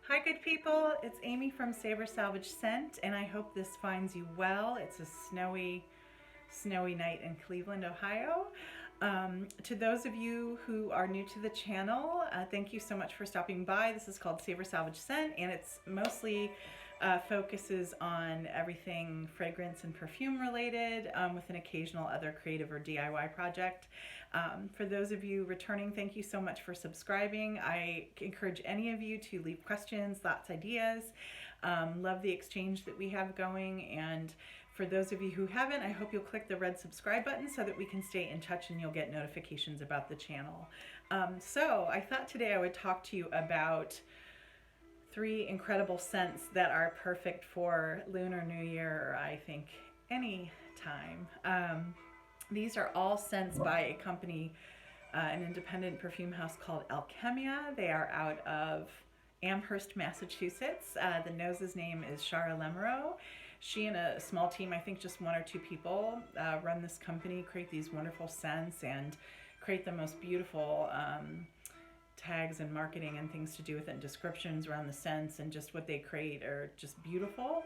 Hi good people, it's Amy from Savor, Salvage, Scent, and I hope this finds you well. It's a snowy night in Cleveland, Ohio. To those of you who are new to the channel, thank you so much for stopping by. This is called Savor, Salvage, Scent, and it's mostly focuses on everything fragrance and perfume related, with an occasional other creative or DIY project. For those of you returning, thank you so much for subscribing. I encourage any of you to leave questions, thoughts, ideas. Love the exchange that we have going, and for those of you who haven't, I hope you'll click the red subscribe button so that we can stay in touch and you'll get notifications about the channel. So I thought today I would talk to you about 3 incredible scents that are perfect for Lunar New Year, or I think any time. These are all scents by a company, an independent perfume house called Alkemia. They are out of Amherst, Massachusetts. The nose's name is Shara Lemereau. She and a small team, I think just 1 or 2 people, run this company, create these wonderful scents, and create the most beautiful tags and marketing and things to do with it, and descriptions around the scents, and just what they create are just beautiful.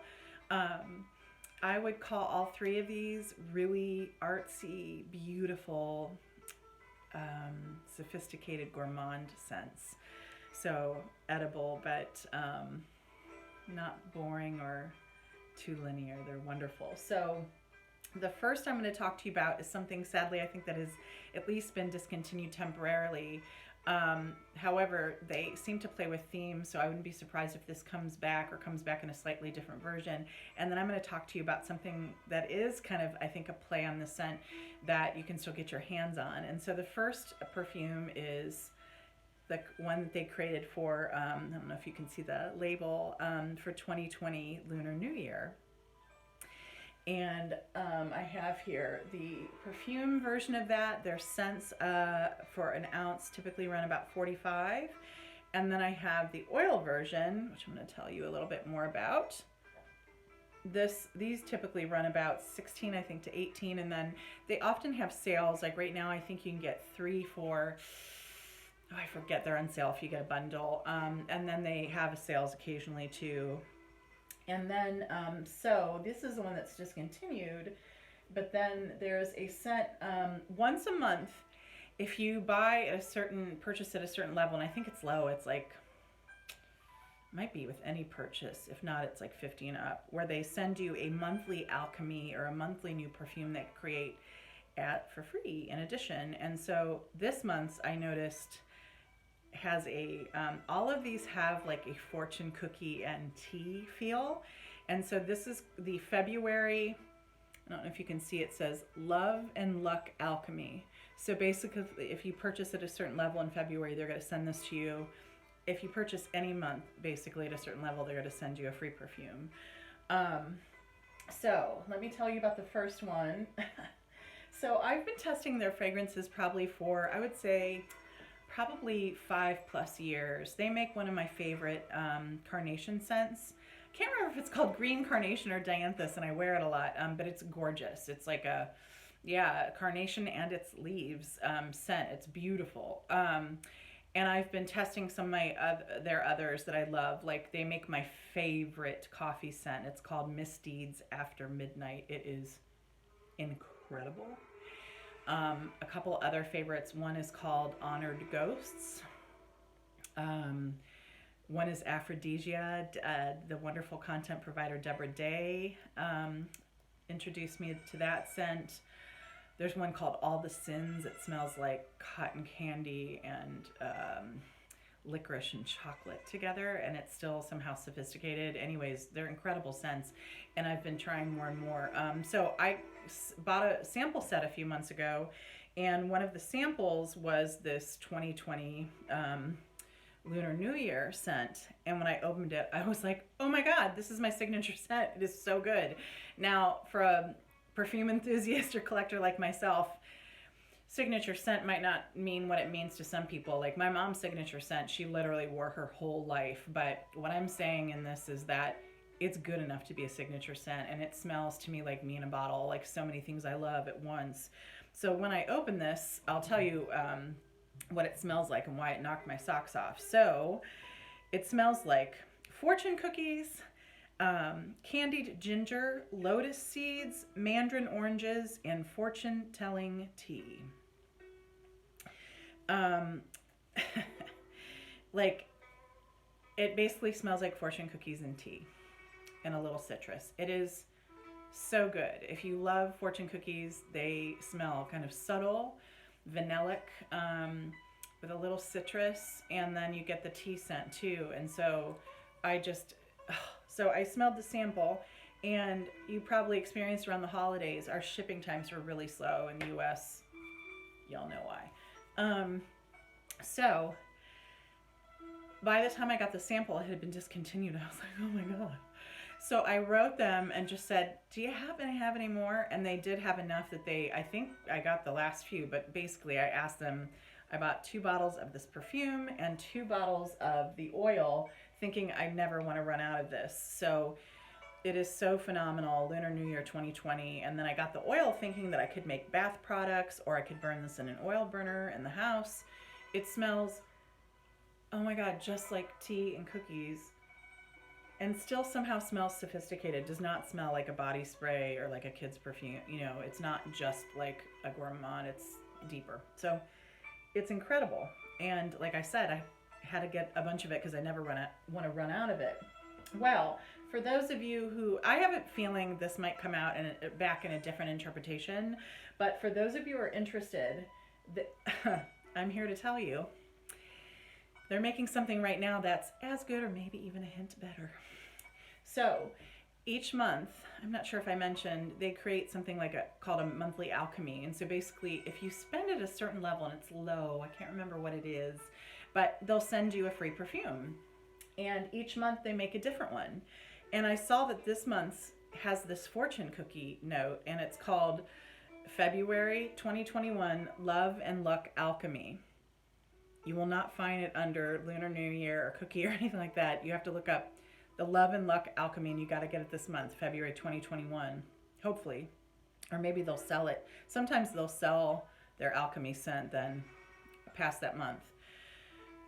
I would call all 3 of these really artsy, beautiful, sophisticated gourmand scents. So edible, but not boring or too linear. They're wonderful. So the first I'm going to talk to you about is something, sadly, I think that has at least been discontinued temporarily. However, they seem to play with themes, so I wouldn't be surprised if this comes back, or comes back in a slightly different version. And then I'm going to talk to you about something that is kind of, I think, a play on the scent that you can still get your hands on. And so the first perfume is the one that they created for, I don't know if you can see the label, for 2020 Lunar New Year. And I have here the perfume version of that. Their scents for an ounce typically run about 45. And then I have the oil version, which I'm going to tell you a little bit more about. These typically run about 16, I think, to 18. And then they often have sales. Like right now, I think you can get 3 for, oh, I forget, they're on sale if you get a bundle. And then they have sales occasionally too. And then, so this is the one that's discontinued, but then there's a scent once a month. If you buy purchase at a certain level, and I think it's low, it's like, might be with any purchase. If not, it's like 50 and up, where they send you a monthly Alchemy or a monthly new perfume they create for free in addition. And so this month's, I noticed, has all of these have like a fortune cookie and tea feel. And so this is the February, I don't know if you can see, it says Love and Luck Alchemy. So basically, if you purchase at a certain level in February, they're going to send this to you. If you purchase any month, basically at a certain level, they're going to send you a free perfume. So let me tell you about the first one. So I've been testing their fragrances probably for, I would say, probably 5+ years. They make one of my favorite carnation scents. Can't remember if it's called green carnation or dianthus, and I wear it a lot, but it's gorgeous. It's like a, carnation and its leaves scent. It's beautiful. And I've been testing some of their others that I love. Like, they make my favorite coffee scent. It's called Misdeeds After Midnight. It is incredible. A couple other favorites. One is called Honored Ghosts. One is Aphrodisia. The wonderful content provider Deborah Day introduced me to that scent. There's one called All the Sins. It smells like cotton candy and licorice and chocolate together, and it's still somehow sophisticated. Anyways, they're incredible scents, and I've been trying more and more. So I bought a sample set a few months ago, and one of the samples was this 2020 Lunar New Year scent, and when I opened it, I was like, oh my god, this is my signature scent. It is so good. Now, for a perfume enthusiast or collector like myself, signature scent might not mean what it means to some people. Like my mom's signature scent, she literally wore her whole life. But what I'm saying in this is that it's good enough to be a signature scent, and it smells to me like me in a bottle, like so many things I love at once. So when I open this, I'll tell you what it smells like and why it knocked my socks off. So it smells like fortune cookies, candied ginger, lotus seeds, mandarin oranges, and fortune telling tea. Like, it basically smells like fortune cookies and tea and a little citrus. It is so good. If you love fortune cookies, they smell kind of subtle, vanillic, with a little citrus, and then you get the tea scent too. And so I smelled the sample, and you probably experienced around the holidays, our shipping times were really slow in the US. Y'all know why. So by the time I got the sample, it had been discontinued. I was like, oh my God. So I wrote them and just said, do you happen to have any more? And they did have enough that I think I got the last few, but basically I asked them, I bought 2 bottles of this perfume and 2 bottles of the oil, thinking I'd never want to run out of this. So it is so phenomenal, Lunar New Year 2020. And then I got the oil thinking that I could make bath products, or I could burn this in an oil burner in the house. It smells, oh my God, just like tea and cookies, and still somehow smells sophisticated. Does not smell like a body spray or like a kid's perfume. You know, it's not just like a Gourmand, it's deeper. So it's incredible. And like I said, I had to get a bunch of it because I never want to run out of it. Well, for those of you who, I have a feeling this might come out back in a different interpretation, but for those of you who are interested, I'm here to tell you, they're making something right now that's as good or maybe even a hint better. So each month, I'm not sure if I mentioned, they create something called a monthly alchemy. And so basically, if you spend at a certain level and it's low, I can't remember what it is, but they'll send you a free perfume. And each month they make a different one. And I saw that this month's has this fortune cookie note, and it's called February 2021 Love and Luck Alchemy. You will not find it under Lunar New Year or cookie or anything like that. You have to look up the Love and Luck Alchemy, and you got to get it this month, February 2021, hopefully. Or maybe they'll sell it. Sometimes they'll sell their alchemy scent then past that month.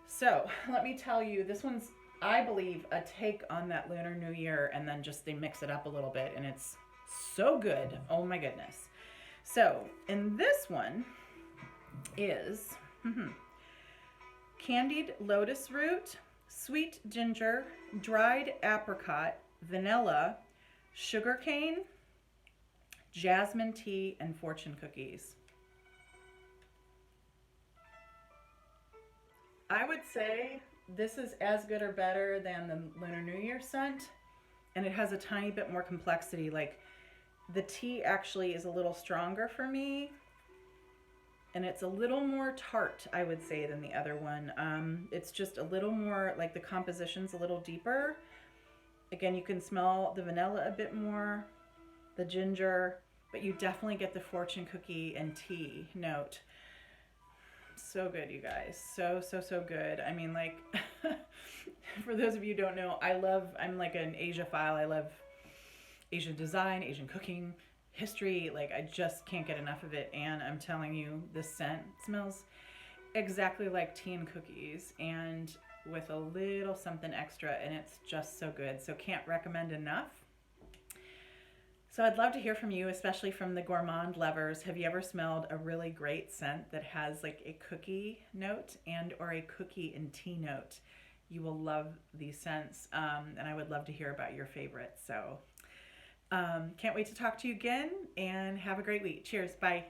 So let me tell you, this one's, I believe, a take on that Lunar New Year, and then just they mix it up a little bit, and it's so good. Oh my goodness. So in this one is candied lotus root, sweet ginger, dried apricot, vanilla, sugarcane, jasmine tea, and fortune cookies. I would say this is as good or better than the Lunar New Year scent, and it has a tiny bit more complexity. Like, the tea actually is a little stronger for me, and it's a little more tart, I would say, than the other one. It's just a little more, like, the composition's a little deeper. Again, you can smell the vanilla a bit more, the ginger, but you definitely get the fortune cookie and tea note. So good, you guys. So good. I mean, like, for those of you who don't know, I'm like an Asia-phile. I love Asian design, Asian cooking, history. Like, I just can't get enough of it. And I'm telling you, this scent smells exactly like tea and cookies, and with a little something extra, and it's just so good. So can't recommend enough. So I'd love to hear from you, especially from the gourmand lovers. Have you ever smelled a really great scent that has like a cookie note and or a cookie and tea note? You will love these scents, and I would love to hear about your favorites. So can't wait to talk to you again, and have a great week. Cheers. Bye.